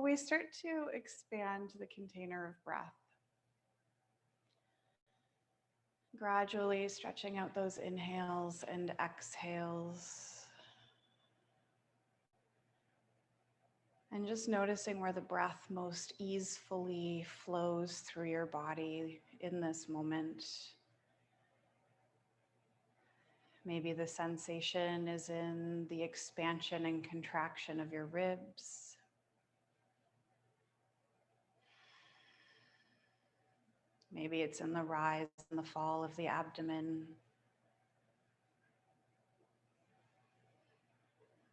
we start to expand the container of breath, gradually stretching out those inhales and exhales. And just noticing where the breath most easily flows through your body in this moment. Maybe the sensation is in the expansion and contraction of your ribs. Maybe it's in the rise and the fall of the abdomen.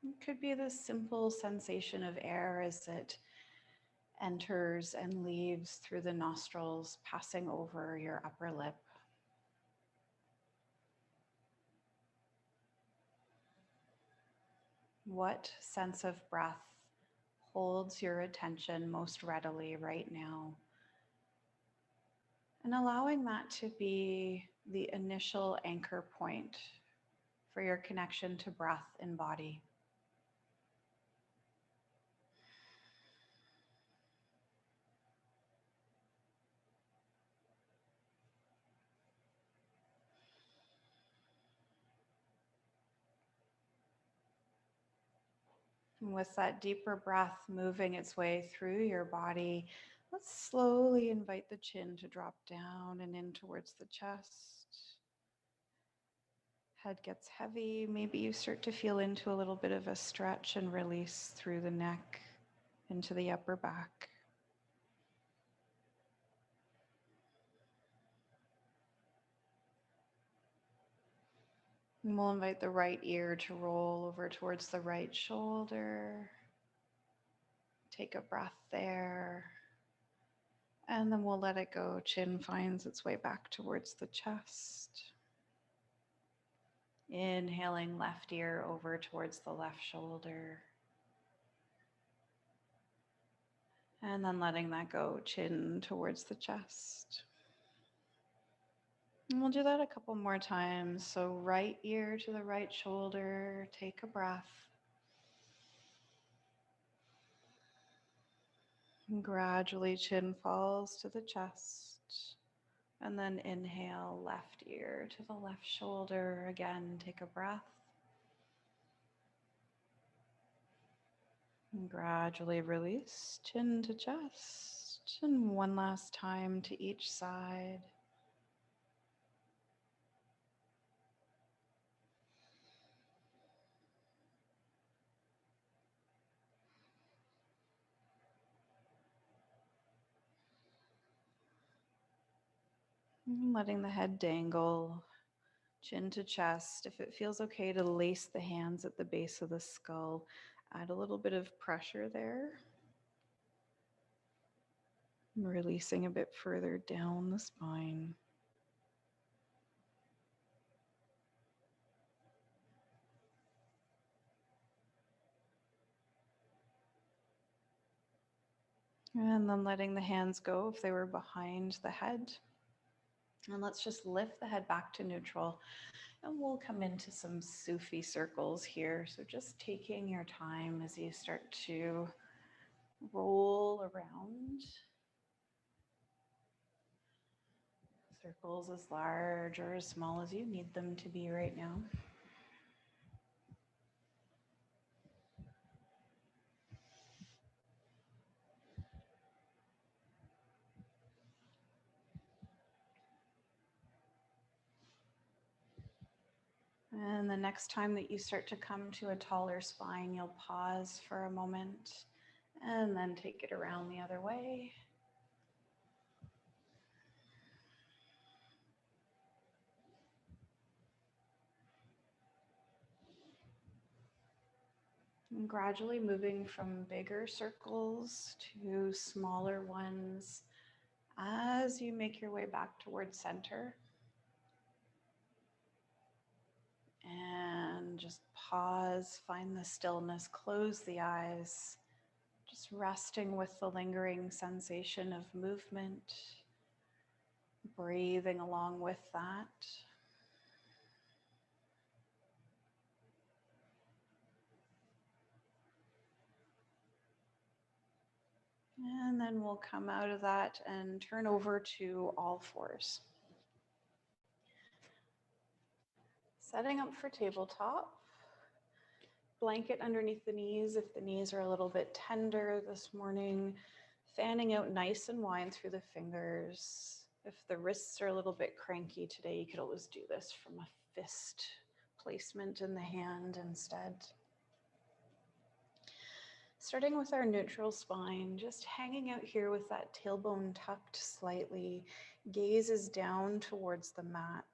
It could be this simple sensation of air as it enters and leaves through the nostrils, passing over your upper lip. What sense of breath holds your attention most readily right now? And allowing that to be the initial anchor point for your connection to breath and body. And with that deeper breath moving its way through your body, let's slowly invite the chin to drop down and in towards the chest. Head gets heavy. Maybe you start to feel into a little bit of a stretch and release through the neck into the upper back. And we'll invite the right ear to roll over towards the right shoulder. Take a breath there. And then we'll let it go. Chin finds its way back towards the chest. Inhaling left ear over towards the left shoulder. And then letting that go, chin towards the chest. And we'll do that a couple more times. So right ear to the right shoulder, take a breath. And gradually chin falls to the chest. And then inhale, left ear to the left shoulder. Again, take a breath. And gradually release, chin to chest. And one last time to each side. And letting the head dangle, chin to chest. If it feels okay to lace the hands at the base of the skull, add a little bit of pressure there. Releasing a bit further down the spine. And then letting the hands go if they were behind the head. And let's just lift the head back to neutral. And we'll come into some Sufi circles here. So just taking your time as you start to roll around. Circles as large or as small as you need them to be right now. And the next time that you start to come to a taller spine, you'll pause for a moment and then take it around the other way. And gradually moving from bigger circles to smaller ones as you make your way back towards center. And just pause, find the stillness, close the eyes, just resting with the lingering sensation of movement, breathing along with that. And then we'll come out of that and turn over to all fours. Setting up for tabletop. Blanket underneath the knees if the knees are a little bit tender this morning. Fanning out nice and wide through the fingers. If the wrists are a little bit cranky today, you could always do this from a fist placement in the hand instead. Starting with our neutral spine, just hanging out here with that tailbone tucked slightly. Gaze is down towards the mat.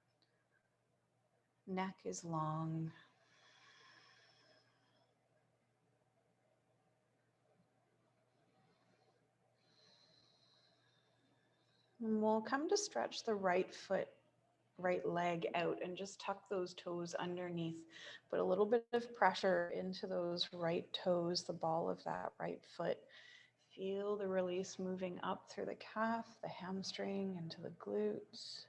Neck is long. And we'll come to stretch the right foot, right leg out and just tuck those toes underneath. Put a little bit of pressure into those right toes, the ball of that right foot. Feel the release moving up through the calf, the hamstring, into the glutes.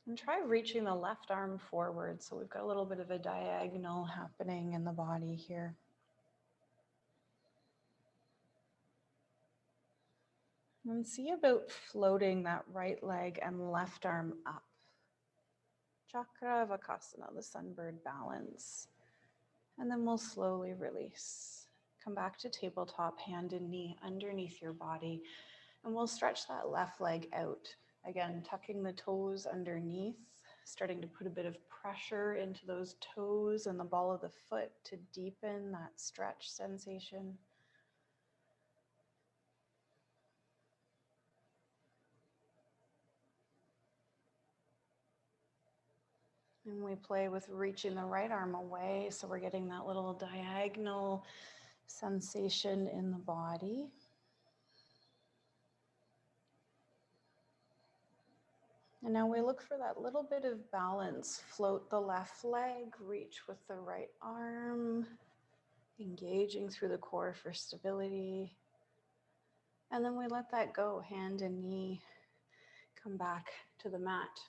And try reaching the left arm forward. So we've got a little bit of a diagonal happening in the body here. And see about floating that right leg and left arm up. Chakravakasana, the sunbird balance. And then we'll slowly release. Come back to tabletop, hand and knee underneath your body. And we'll stretch that left leg out. Again, tucking the toes underneath, starting to put a bit of pressure into those toes and the ball of the foot to deepen that stretch sensation. And we play with reaching the right arm away, so we're getting that little diagonal sensation in the body. And now we look for that little bit of balance. Float the left leg, reach with the right arm, engaging through the core for stability. And then we let that go, hand and knee, come back to the mat.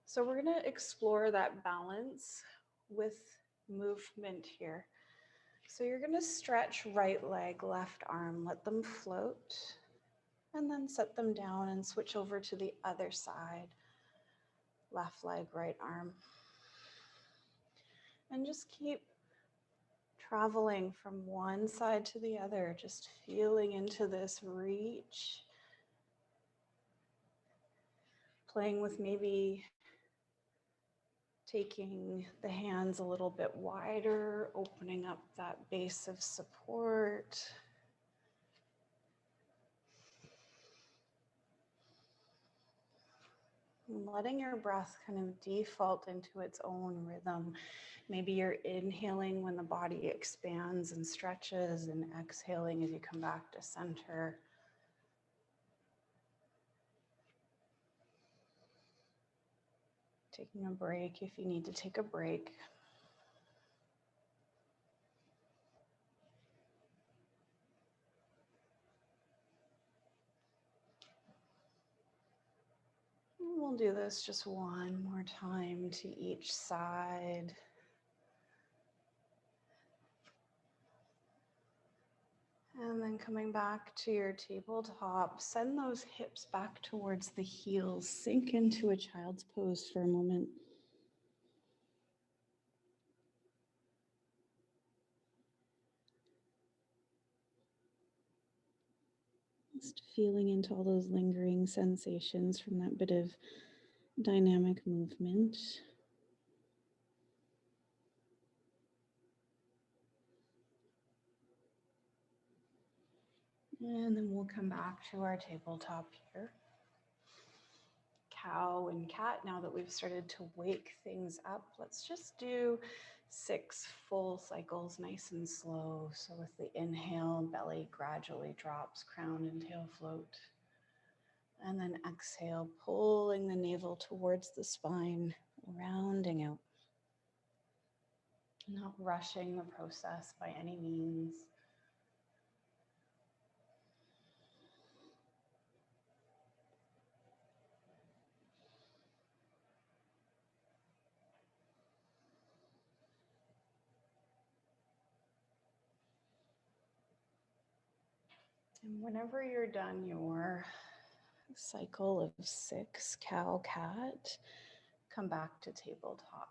So we're gonna explore that balance with movement here. So you're gonna stretch right leg, left arm, let them float, and then set them down and switch over to the other side. Left leg, right arm. And just keep traveling from one side to the other, just feeling into this reach. Playing with maybe taking the hands a little bit wider, opening up that base of support. And letting your breath kind of default into its own rhythm. Maybe you're inhaling when the body expands and stretches and exhaling as you come back to center. Taking a break if you need to take a break. And we'll do this just one more time to each side. And then coming back to your tabletop, send those hips back towards the heels. Sink into a child's pose for a moment. Just feeling into all those lingering sensations from that bit of dynamic movement. And then we'll come back to our tabletop here. Cow and cat, now that we've started to wake things up, let's just do 6 full cycles, nice and slow. So with the inhale, belly gradually drops, crown and tail float. And then exhale, pulling the navel towards the spine, rounding out. Not rushing the process by any means. And whenever you're done your cycle of 6 cow cat, come back to tabletop.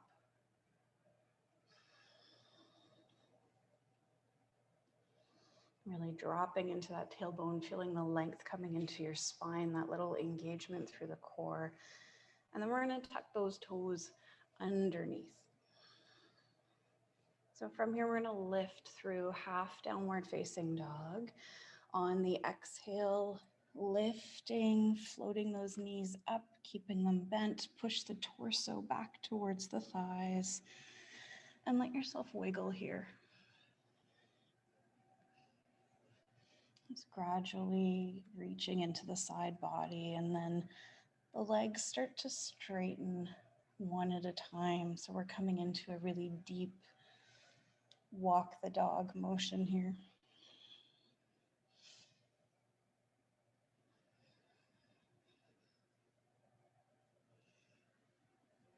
Really dropping into that tailbone, feeling the length coming into your spine, that little engagement through the core. And then we're going to tuck those toes underneath. So from here, we're going to lift through half downward facing dog. On the exhale, lifting, floating those knees up, keeping them bent. Push the torso back towards the thighs. And let yourself wiggle here. Just gradually reaching into the side body, and then the legs start to straighten one at a time. So we're coming into a really deep walk the dog motion here.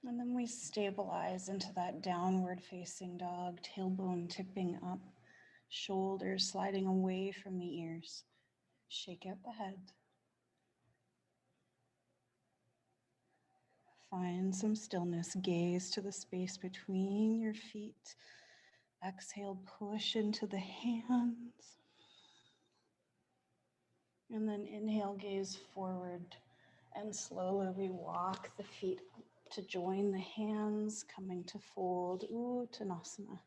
And then we stabilize into that downward facing dog, tailbone tipping up, shoulders sliding away from the ears. Shake out the head. Find some stillness. Gaze to the space between your feet. Exhale, push into the hands. And then inhale, gaze forward. And slowly we walk the feet up to join the hands, coming to fold. Uttanasana.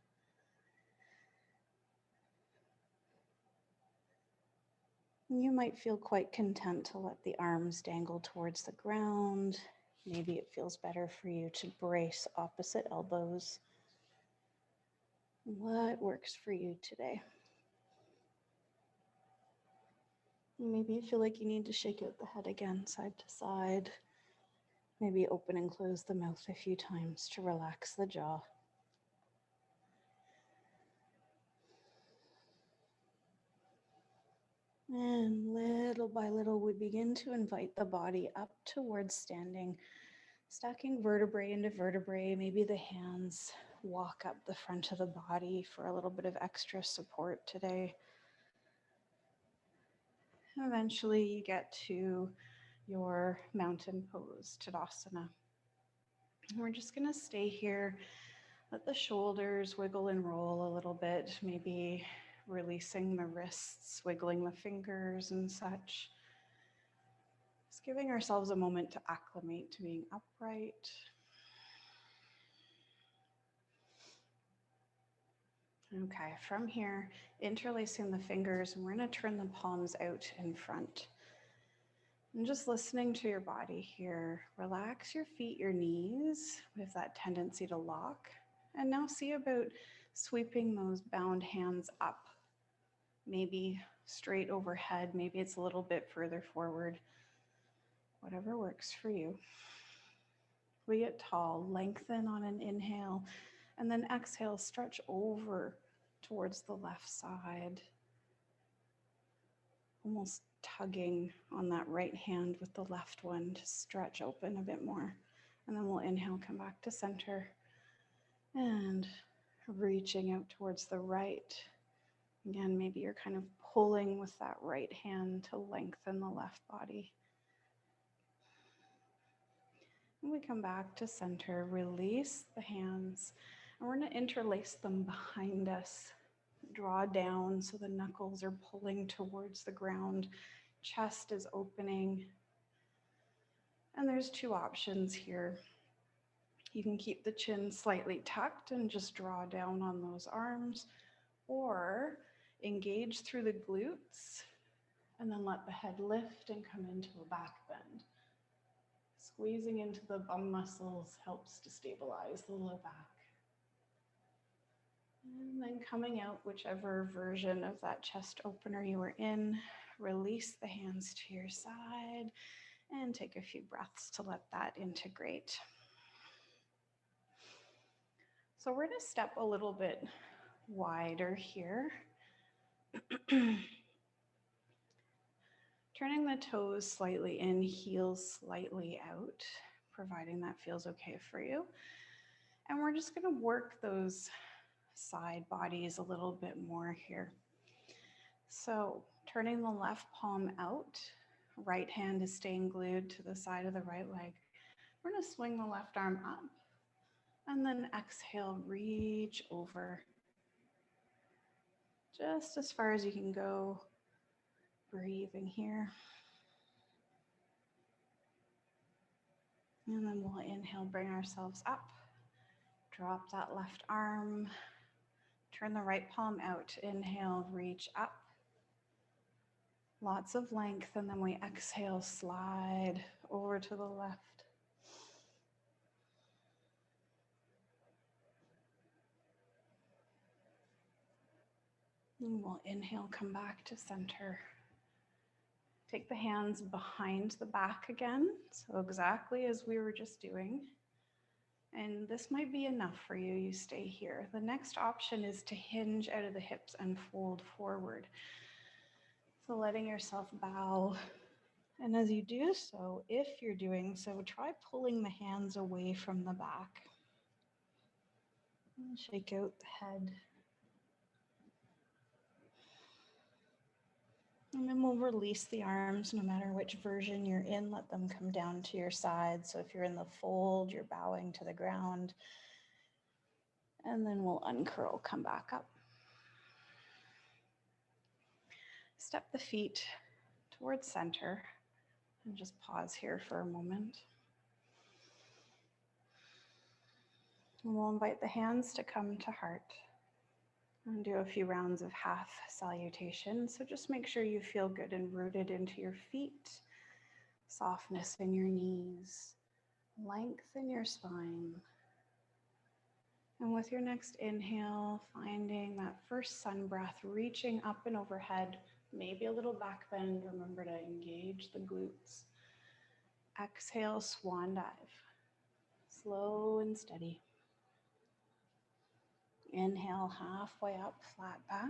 You might feel quite content to let the arms dangle towards the ground. Maybe it feels better for you to brace opposite elbows. What works for you today? Maybe you feel like you need to shake out the head again, side to side. Maybe open and close the mouth a few times to relax the jaw. And little by little, we begin to invite the body up towards standing, stacking vertebrae into vertebrae. Maybe the hands walk up the front of the body for a little bit of extra support today. Eventually, you get to your mountain pose, Tadasana. And we're just going to stay here. Let the shoulders wiggle and roll a little bit, maybe releasing the wrists, wiggling the fingers and such. Just giving ourselves a moment to acclimate to being upright. Okay, from here, interlacing the fingers, and we're going to turn the palms out in front. And just listening to your body here. Relax your feet, your knees. We have that tendency to lock. And now see about sweeping those bound hands up. Maybe straight overhead. Maybe it's a little bit further forward. Whatever works for you. We get tall. Lengthen on an inhale. And then exhale, stretch over towards the left side. Almost tugging on that right hand with the left one to stretch open a bit more. And then we'll inhale, come back to center. And reaching out towards the right. Again, maybe you're kind of pulling with that right hand to lengthen the left body. And we come back to center, release the hands, and we're going to interlace them behind us. Draw down so the knuckles are pulling towards the ground. Chest is opening. And there's two options here. You can keep the chin slightly tucked and just draw down on those arms, or engage through the glutes and then let the head lift and come into a back bend. Squeezing into the bum muscles helps to stabilize the low back. And then coming out, whichever version of that chest opener you were in, release the hands to your side and take a few breaths to let that integrate. So we're going to step a little bit wider here. Turning the toes slightly in, heels slightly out, providing that feels okay for you. And we're just going to work those side bodies a little bit more here. So Turning the left palm out, right hand is staying glued to the side of the right leg. We're going to swing the left arm up and then exhale, reach over just as far as you can go. Breathing here. And then we'll inhale, bring ourselves up. Drop that left arm. Turn the right palm out. Inhale, reach up. Lots of length, and then we exhale, slide over to the left. And we'll inhale, come back to center. Take the hands behind the back again, so exactly as we were just doing. And this might be enough for you, you stay here. The next option is to hinge out of the hips and fold forward. So letting yourself bow. And as you do so, if you're doing so, try pulling the hands away from the back. And shake out the head. And then we'll release the arms, no matter which version you're in, let them come down to your side. So if you're in the fold, you're bowing to the ground. And then we'll uncurl, come back up. Step the feet towards center and just pause here for a moment. And we'll invite the hands to come to heart and do a few rounds of half salutation. So just make sure you feel good and rooted into your feet, softness in your knees, length in your spine. And with your next inhale, finding that first sun breath, reaching up and overhead, maybe a little back bend. Remember to engage the glutes. Exhale, swan dive. Slow and steady. Inhale, halfway up, flat back.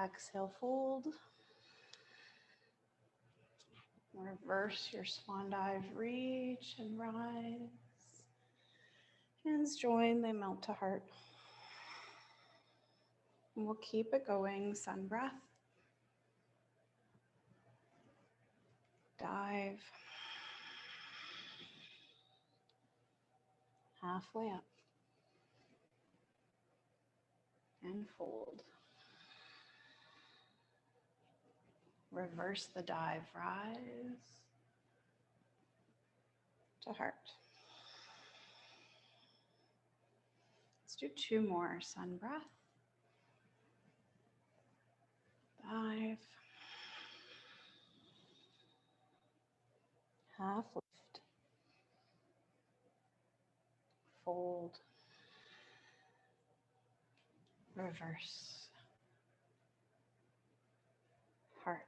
Exhale, fold. Reverse your swan dive, reach and rise. Hands join, they melt to heart. And we'll keep it going, sun breath. Dive. Halfway up. And fold. Reverse the dive, rise to heart. Let's do two more. Sun breath. Dive. Half lift. Fold. Reverse. Heart.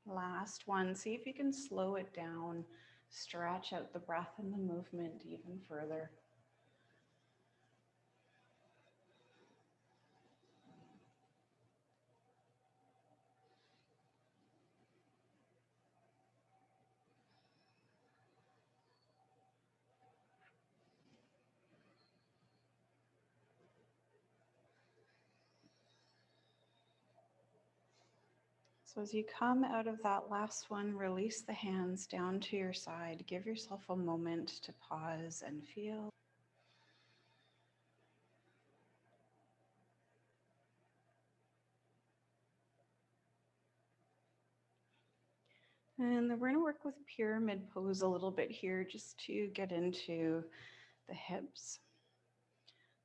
Last one. See if you can slow it down. Stretch out the breath and the movement even further. So as you come out of that last one, release the hands down to your side. Give yourself a moment to pause and feel. And then we're going to work with pyramid pose a little bit here just to get into the hips.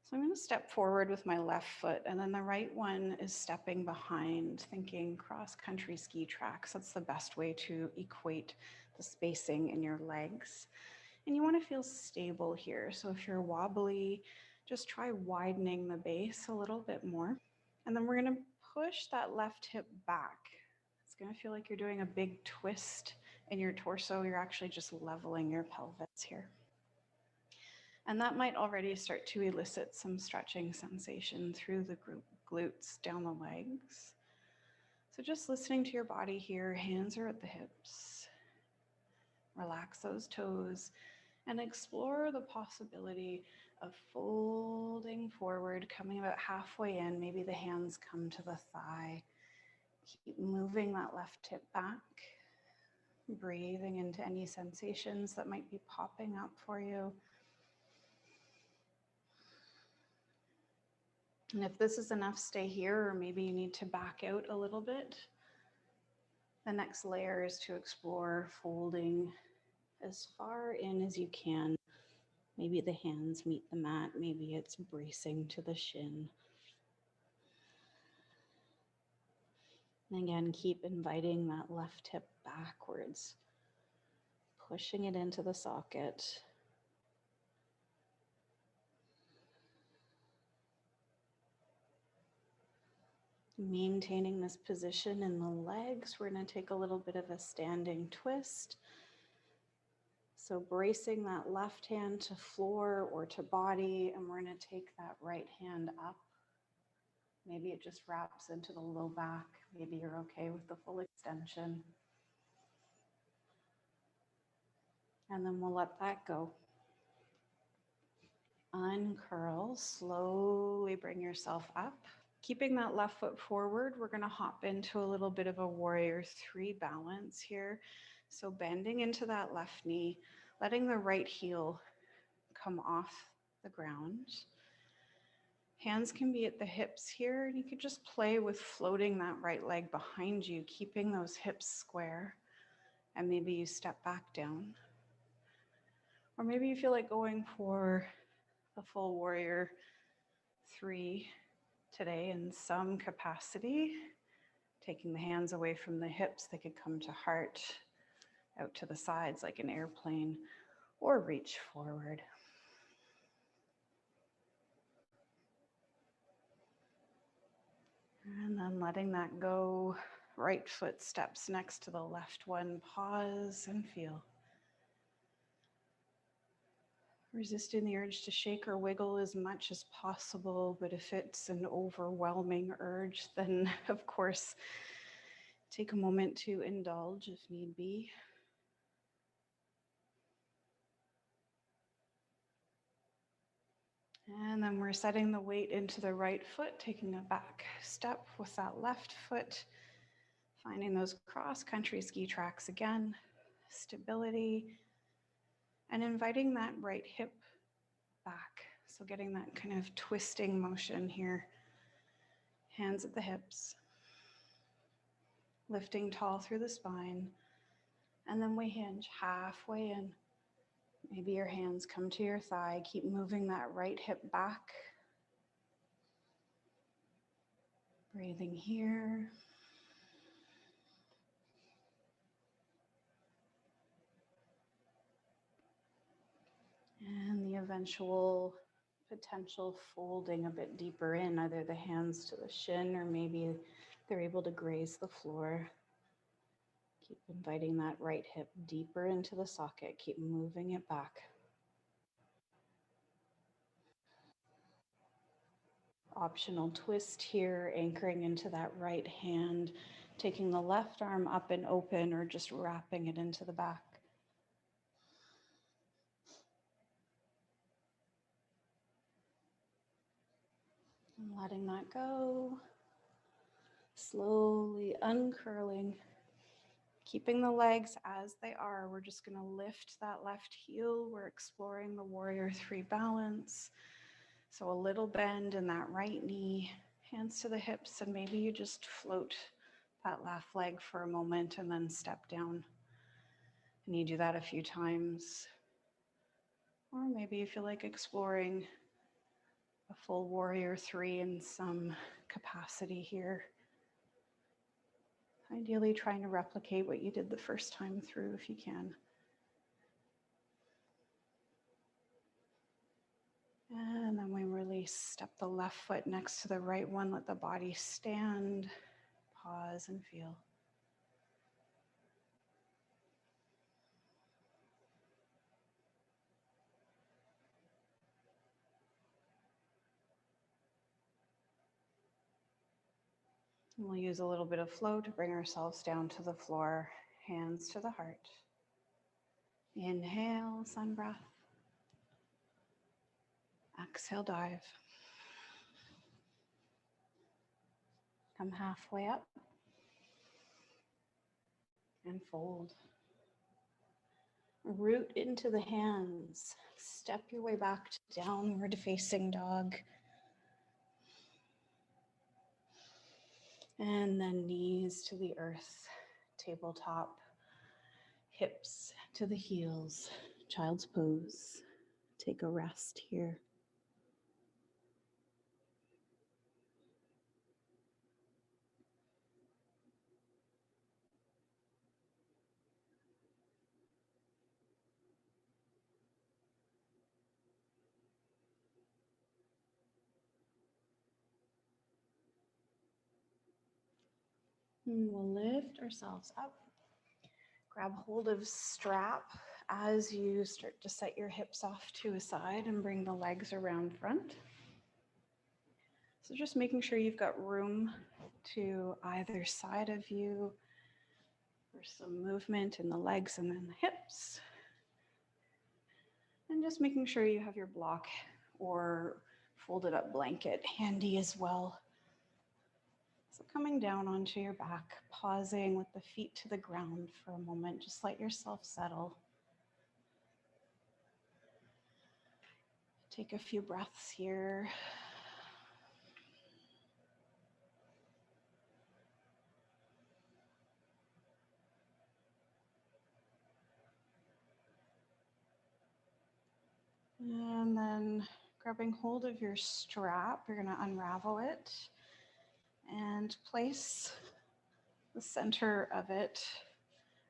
So I'm going to step forward with my left foot, and then the right one is stepping behind, thinking cross-country ski tracks. That's the best way to equate the spacing in your legs. And you want to feel stable here. So if you're wobbly, just try widening the base a little bit more. And then we're going to push that left hip back. It's going to feel like you're doing a big twist in your torso. You're actually just leveling your pelvis here. And that might already start to elicit some stretching sensation through the glutes down the legs. So just listening to your body here, hands are at the hips. Relax those toes and explore the possibility of folding forward, coming about halfway in. Maybe the hands come to the thigh. Keep moving that left hip back, breathing into any sensations that might be popping up for you. And if this is enough, stay here, or maybe you need to back out a little bit. The next layer is to explore folding as far in as you can. Maybe the hands meet the mat, maybe it's bracing to the shin. And again, keep inviting that left hip backwards, pushing it into the socket. Maintaining this position in the legs, we're going to take a little bit of a standing twist. So bracing that left hand to floor or to body, and we're going to take that right hand up. Maybe it just wraps into the low back. Maybe you're okay with the full extension. And then we'll let that go. Uncurl, slowly bring yourself up. Keeping that left foot forward, we're going to hop into a little bit of a warrior three balance here. So bending into that left knee, letting the right heel come off the ground. Hands can be at the hips here, and you could just play with floating that right leg behind you, keeping those hips square, and maybe you step back down. Or maybe you feel like going for the full warrior three today in some capacity. Taking the hands away from the hips, they could come to heart, out to the sides like an airplane, or reach forward. And then letting that go, right foot steps next to the left one, pause and feel. Resisting the urge to shake or wiggle as much as possible, but if it's an overwhelming urge, then of course, take a moment to indulge if need be. And then we're setting the weight into the right foot, taking a back step with that left foot, finding those cross-country ski tracks again, stability, and inviting that right hip back. So getting that kind of twisting motion here. Hands at the hips, lifting tall through the spine, and then we hinge halfway in. Maybe your hands come to your thigh. Keep moving that right hip back. Breathing here. And the eventual potential folding a bit deeper in, either the hands to the shin or maybe they're able to graze the floor. Keep inviting that right hip deeper into the socket. Keep moving it back. Optional twist here, anchoring into that right hand, taking the left arm up and open or just wrapping it into the back. And letting that go. Slowly uncurling. Keeping the legs as they are. We're just going to lift that left heel. We're exploring the warrior three balance. So a little bend in that right knee, hands to the hips, and maybe you just float that left leg for a moment and then step down. And you do that a few times. Or maybe you feel like exploring a full warrior three in some capacity here. Ideally trying to replicate what you did the first time through if you can. And then we release, step the left foot next to the right one, let the body stand, pause and feel. And we'll use a little bit of flow to bring ourselves down to the floor, hands to the heart. Inhale, sun breath. Exhale, dive. Come halfway up and fold. Root into the hands. Step your way back to downward facing dog. And then knees to the earth, tabletop, hips to the heels, child's pose. Take a rest here. And we'll lift ourselves up. Grab hold of strap as you start to set your hips off to a side and bring the legs around front. So just making sure you've got room to either side of you for some movement in the legs and then the hips. And just making sure you have your block or folded up blanket handy as well. So coming down onto your back, pausing with the feet to the ground for a moment, just let yourself settle. Take a few breaths here. And then grabbing hold of your strap, you're going to unravel it and place the center of it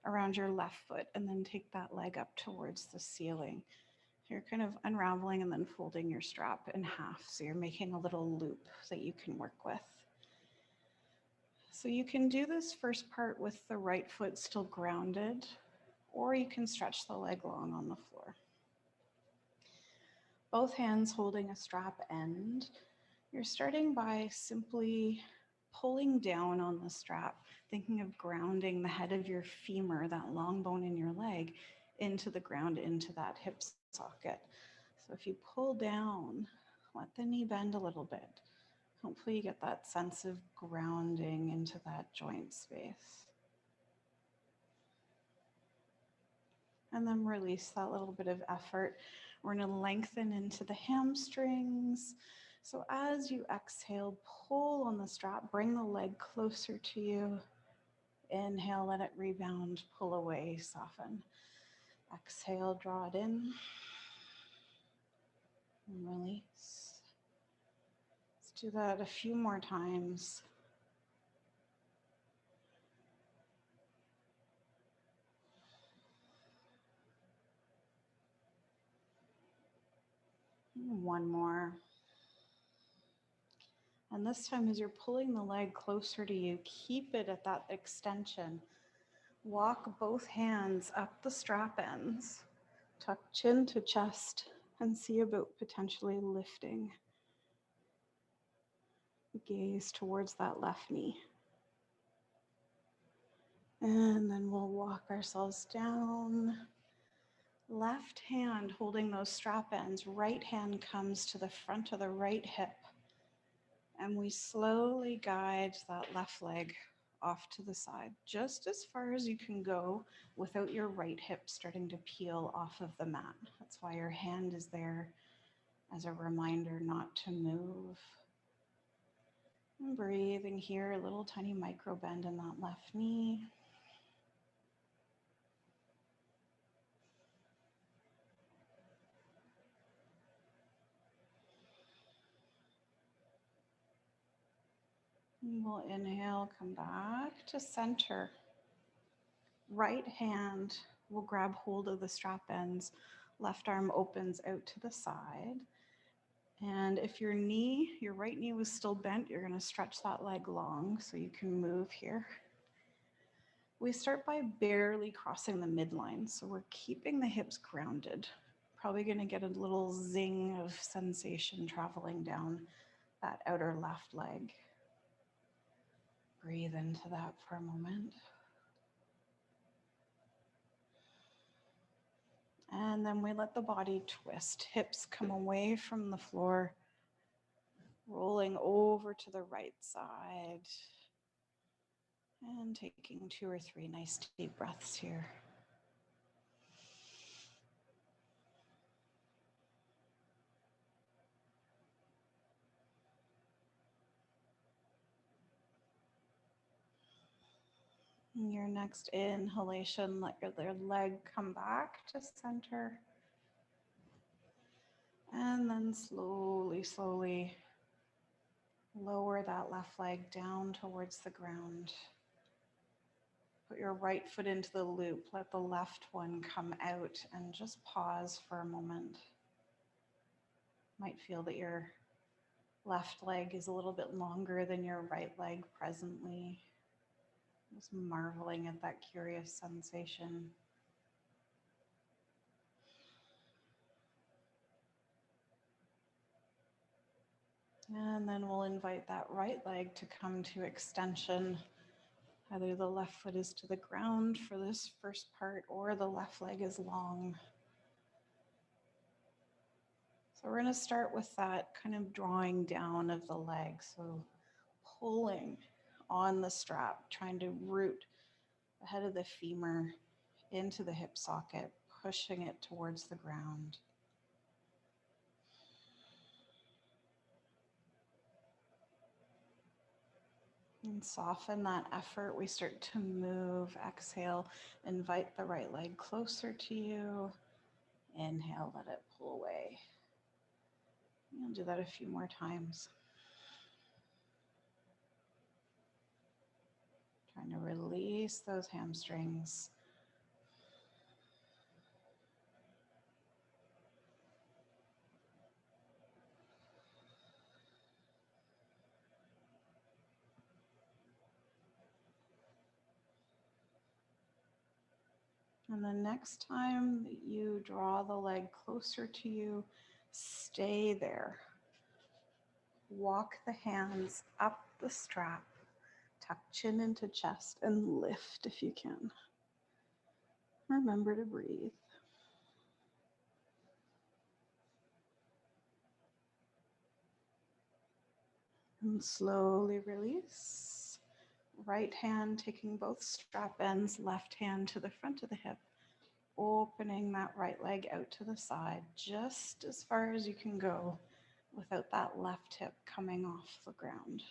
around your left foot and then take that leg up towards the ceiling. You're kind of unraveling and then folding your strap in half. So you're making a little loop that you can work with. So you can do this first part with the right foot still grounded, or you can stretch the leg long on the floor. Both hands holding a strap end. You're starting by simply pulling down on the strap, thinking of grounding the head of your femur, that long bone in your leg, into the ground, into that hip socket. So if you pull down, let the knee bend a little bit. Hopefully you get that sense of grounding into that joint space. And then release that little bit of effort. We're going to lengthen into the hamstrings. So as you exhale, pull on the strap, bring the leg closer to you. Inhale, let it rebound, pull away, soften. Exhale, draw it in. And release. Let's do that a few more times. One more. And this time, as you're pulling the leg closer to you, keep it at that extension. Walk both hands up the strap ends. Tuck chin to chest and see about potentially lifting. Gaze towards that left knee. And then we'll walk ourselves down. Left hand holding those strap ends. Right hand comes to the front of the right hip. And we slowly guide that left leg off to the side, just as far as you can go without your right hip starting to peel off of the mat. That's why your hand is there as a reminder not to move. And breathing here, a little tiny micro bend in that left knee. And we'll inhale, come back to center. Right hand will grab hold of the strap ends. Left arm opens out to the side. And if your right knee was still bent, you're going to stretch that leg long so you can move here. We start by barely crossing the midline. So we're keeping the hips grounded. Probably going to get a little zing of sensation traveling down that outer left leg. Breathe into that for a moment. And then we let the body twist. Hips come away from the floor, rolling over to the right side. And taking 2 or 3 nice deep breaths here. Your next inhalation, let your leg come back to center. And then slowly, slowly lower that left leg down towards the ground. Put your right foot into the loop. Let the left one come out and just pause for a moment. Might feel that your left leg is a little bit longer than your right leg presently. Just marveling at that curious sensation. And then we'll invite that right leg to come to extension. Either the left foot is to the ground for this first part, or the left leg is long. So we're going to start with that kind of drawing down of the leg. So pulling on the strap, trying to root the head of the femur into the hip socket, pushing it towards the ground. And soften that effort. We start to move. Exhale, invite the right leg closer to you. Inhale, let it pull away. You'll do that a few more times. Trying to release those hamstrings. And the next time that you draw the leg closer to you, stay there. Walk the hands up the strap, tuck chin into chest, and lift if you can. Remember to breathe. And slowly release. Right hand taking both strap ends, left hand to the front of the hip, opening that right leg out to the side, just as far as you can go without that left hip coming off the ground.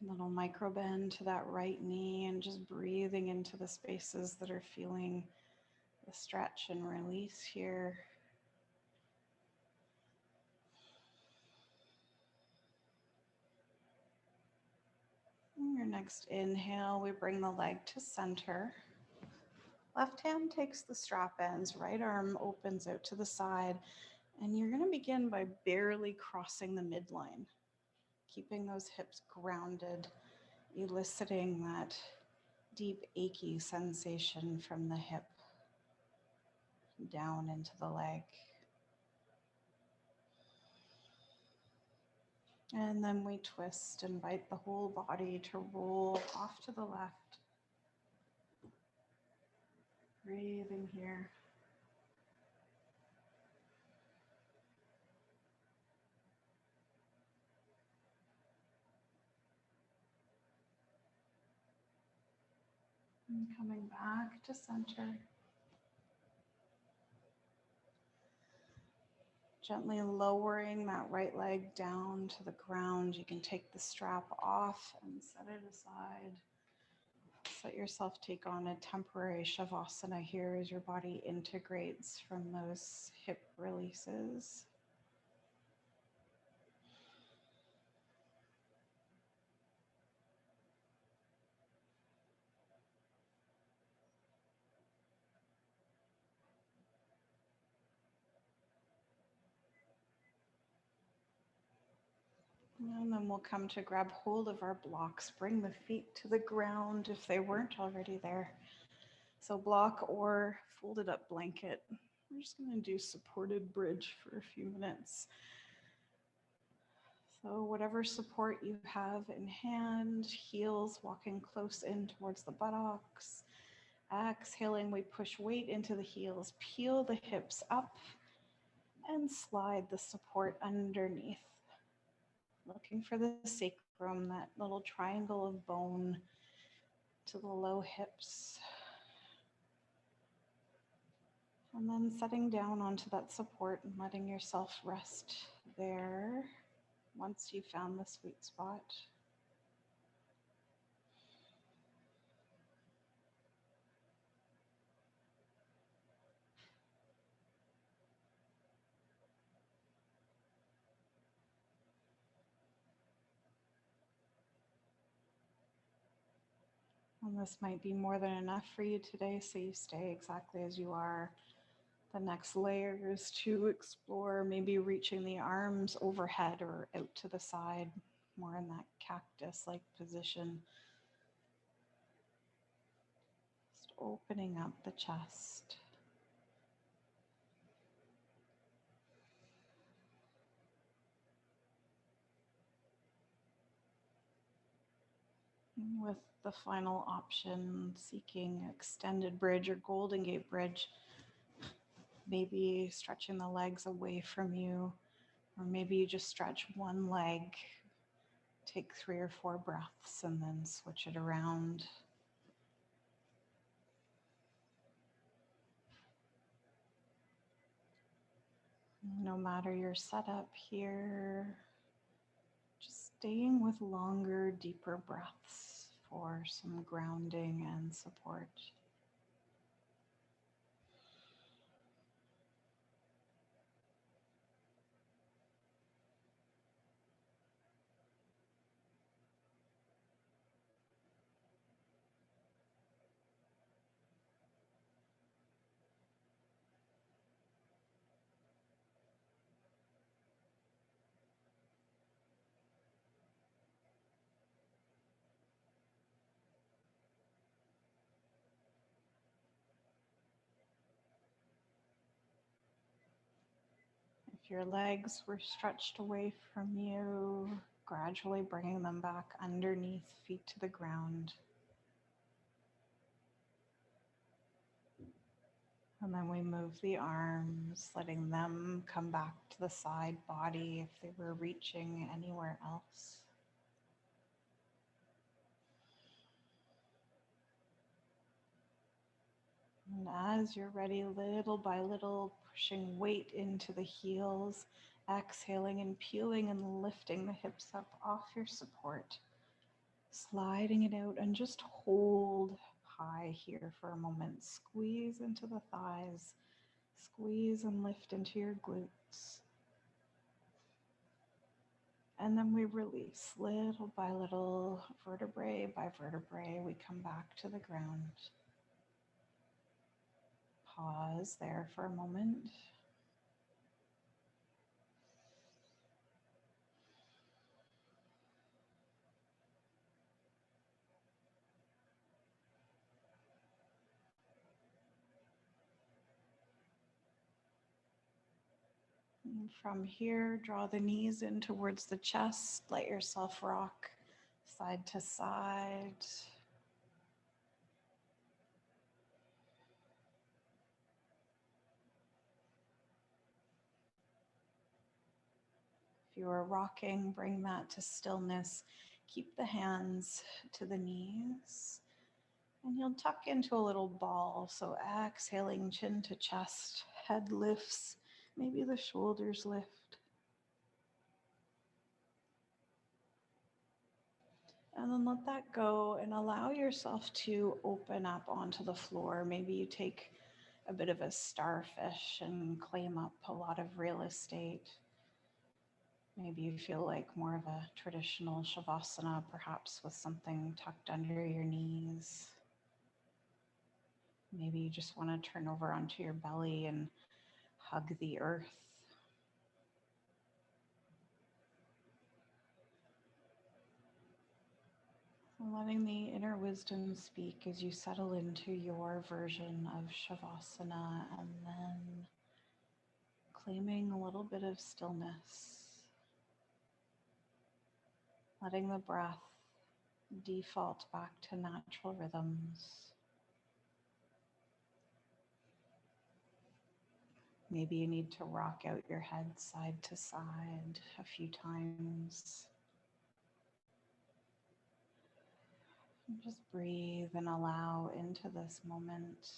Little micro bend to that right knee and just breathing into the spaces that are feeling the stretch and release here. And your next inhale, we bring the leg to center. Left hand takes the strap ends, right arm opens out to the side, and you're going to begin by barely crossing the midline, keeping those hips grounded, eliciting that deep achy sensation from the hip down into the leg. And then we twist, invite the whole body to roll off to the left. Breathing here. And coming back to center. Gently lowering that right leg down to the ground. You can take the strap off and set it aside. Let yourself take on a temporary Shavasana here as your body integrates from those hip releases. And then we'll come to grab hold of our blocks. Bring the feet to the ground if they weren't already there. So block or folded up blanket. We're just going to do supported bridge for a few minutes. So whatever support you have in hand, heels walking close in towards the buttocks, Exhaling, we push weight into the heels, peel the hips up, and slide the support underneath. Looking for the sacrum, that little triangle of bone to the low hips. And then setting down onto that support and letting yourself rest there once you've found the sweet spot. And this might be more than enough for you today, so you stay exactly as you are. The next layer is to explore maybe reaching the arms overhead or out to the side, more in that cactus-like position. Just opening up the chest. And with the final option, seeking extended bridge or Golden Gate bridge, maybe stretching the legs away from you, or maybe you just stretch one leg, take 3 or 4 breaths, and then switch it around. No matter your setup here, just staying with longer, deeper breaths for some grounding and support. If your legs were stretched away from you, gradually bringing them back underneath, feet to the ground. And then we move the arms, letting them come back to the side body if they were reaching anywhere else. And as you're ready, little by little, pushing weight into the heels, exhaling and peeling and lifting the hips up off your support, sliding it out, and just hold high here for a moment. Squeeze into the thighs, squeeze and lift into your glutes. And then we release little by little, vertebrae by vertebrae. We come back to the ground. Pause there for a moment. And from here, draw the knees in towards the chest. Let yourself rock side to side. If you are rocking, bring that to stillness. Keep the hands to the knees. And you'll tuck into a little ball. So exhaling, chin to chest, head lifts, maybe the shoulders lift. And then let that go and allow yourself to open up onto the floor. Maybe you take a bit of a starfish and claim up a lot of real estate. Maybe you feel like more of a traditional Shavasana, perhaps with something tucked under your knees. Maybe you just want to turn over onto your belly and hug the earth. Letting the inner wisdom speak as you settle into your version of Shavasana, and then claiming a little bit of stillness. Letting the breath default back to natural rhythms. Maybe you need to rock out your head side to side a few times. And just breathe and allow into this moment.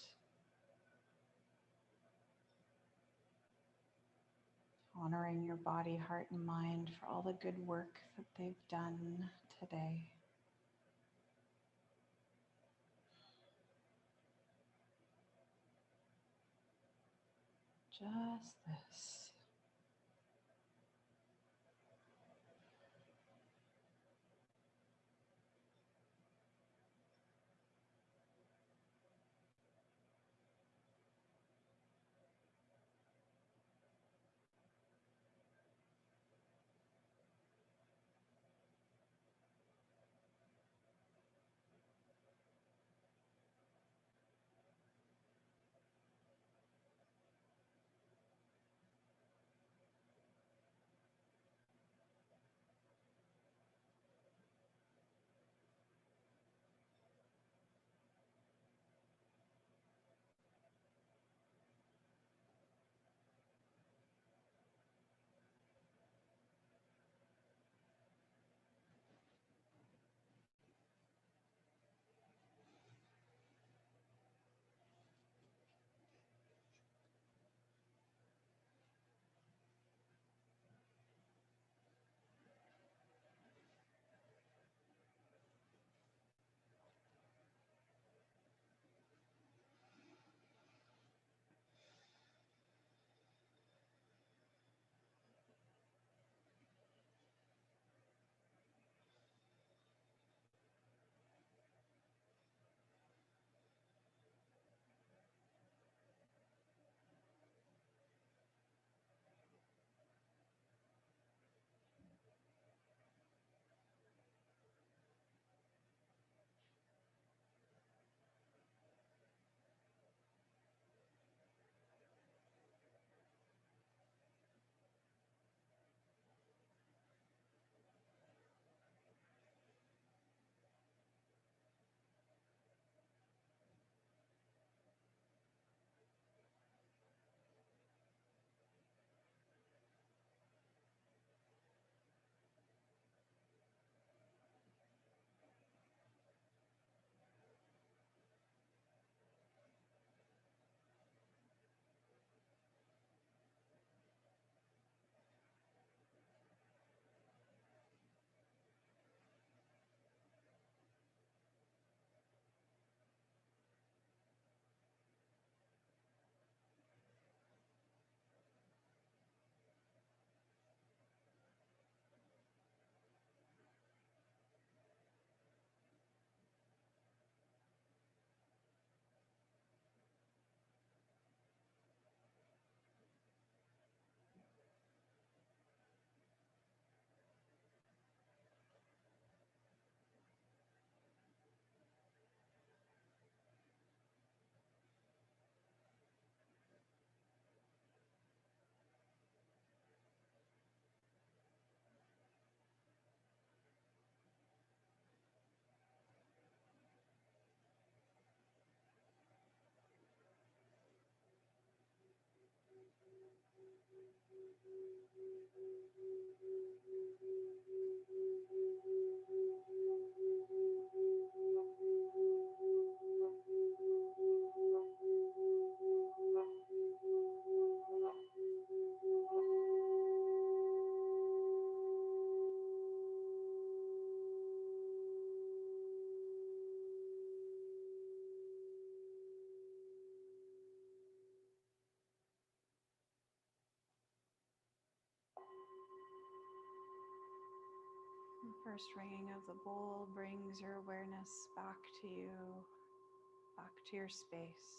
Honoring your body, heart, and mind for all the good work that they've done today. Just this. The first ringing of the bowl brings your awareness back to you, back to your space.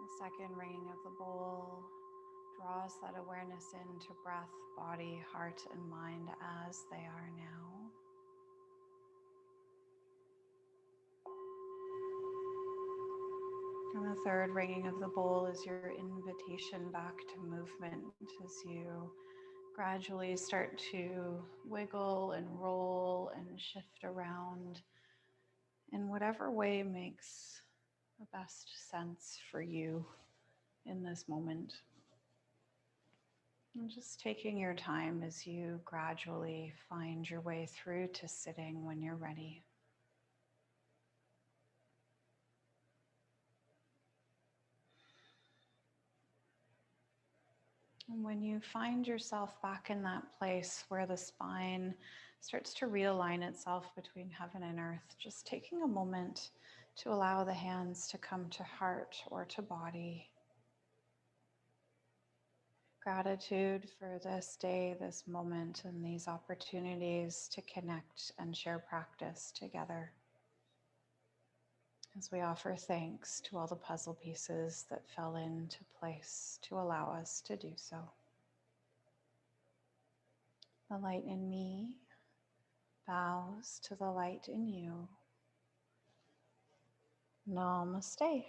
The second ringing of the bowl draws that awareness into breath, body, heart, and mind as they are now. And the third ringing of the bowl is your invitation back to movement as you gradually start to wiggle and roll and shift around in whatever way makes the best sense for you in this moment. And just taking your time as you gradually find your way through to sitting when you're ready. And when you find yourself back in that place where the spine starts to realign itself between heaven and earth, just taking a moment to allow the hands to come to heart or to body. Gratitude for this day, this moment, and these opportunities to connect and share practice together. As we offer thanks to all the puzzle pieces that fell into place to allow us to do so. The light in me bows to the light in you. Namaste.